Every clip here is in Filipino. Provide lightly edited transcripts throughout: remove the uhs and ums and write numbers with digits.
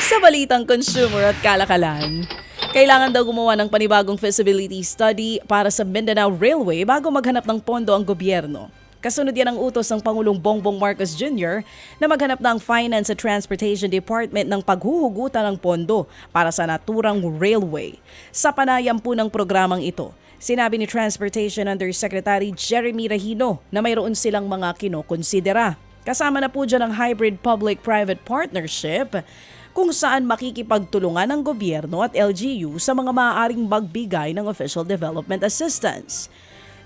Sa balitang consumer at kalakalan, kailangan daw gumawa ng panibagong feasibility study para sa Mindanao Railway bago maghanap ng pondo ang gobyerno. Kasunod yan ang utos ng Pangulong Bongbong Marcos Jr. na maghanap ng Finance at Transportation Department ng paghuhugutan ng pondo para sa naturang railway. Sa panayam po ng programang ito, sinabi ni Transportation Undersecretary Jeremy Rahino na mayroon silang mga kinokonsidera. Kasama na po dyan ang hybrid public-private partnership kung saan makikipagtulungan ng gobyerno at LGU sa mga maaaring magbigay ng official development assistance.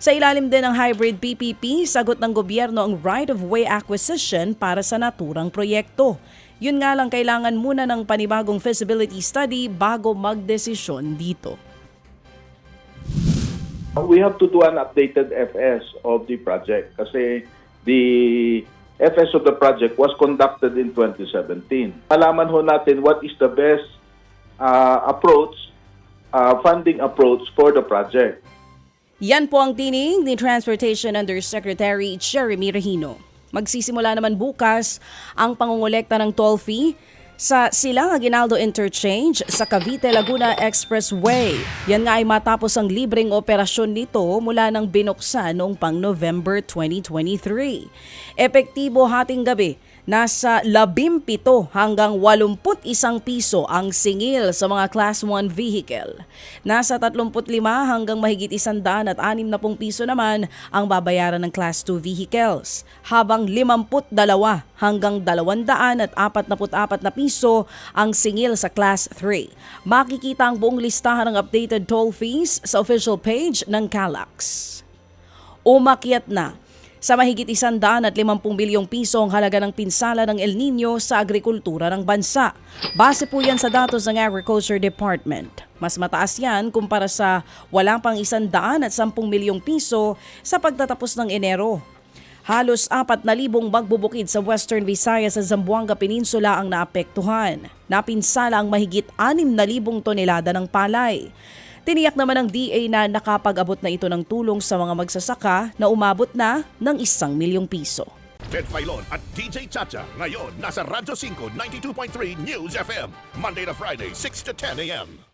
Sa ilalim din ng hybrid PPP, sagot ng gobyerno ang right-of-way acquisition para sa naturang proyekto. Yun nga lang, kailangan muna ng panibagong feasibility study bago magdesisyon dito. We have to do an updated FS of the project kasi the FS of the project was conducted in 2017. Alaman ho natin what is the best funding approach for the project. Yan po ang tinig ni Transportation Undersecretary Jeremy Rahino. Magsisimula naman bukas ang pangungulekta ng toll fee sa Silang Aguinaldo Interchange sa Cavite-Laguna Expressway. Yan nga ay matapos ang libreng operasyon nito mula nang binuksan noong pang November 2023. Epektibo hating gabi, nasa 17 hanggang 81 piso ang singil sa mga Class 1 vehicle. Nasa 35 hanggang mahigit 160 piso naman ang babayaran ng Class 2 vehicles, habang 52 hanggang 244 na piso ang singil sa Class 3. Makikita ang buong listahan ng updated toll fees sa official page ng CALAX. Umakyat na sa mahigit 150 bilyong piso ang halaga ng pinsala ng El Nino sa agrikultura ng bansa. Base po yan sa datos ng Agriculture Department. Mas mataas yan kumpara sa wala pang 110 milyong piso sa pagtatapos ng Enero. Halos 4,000 magbubukid sa Western Visayas sa Zamboanga Peninsula ang naapektuhan. Napinsala ang mahigit 6,000 tonelada ng palay. Tiniyak naman ng DA na nakapag-abot na ito ng tulong sa mga magsasaka na umabot na ng 1 milyong piso. Ted Filon at DJ Chacha ngayon nasa Radyo 5 92.3 News FM Monday to Friday 6 to 10 a.m.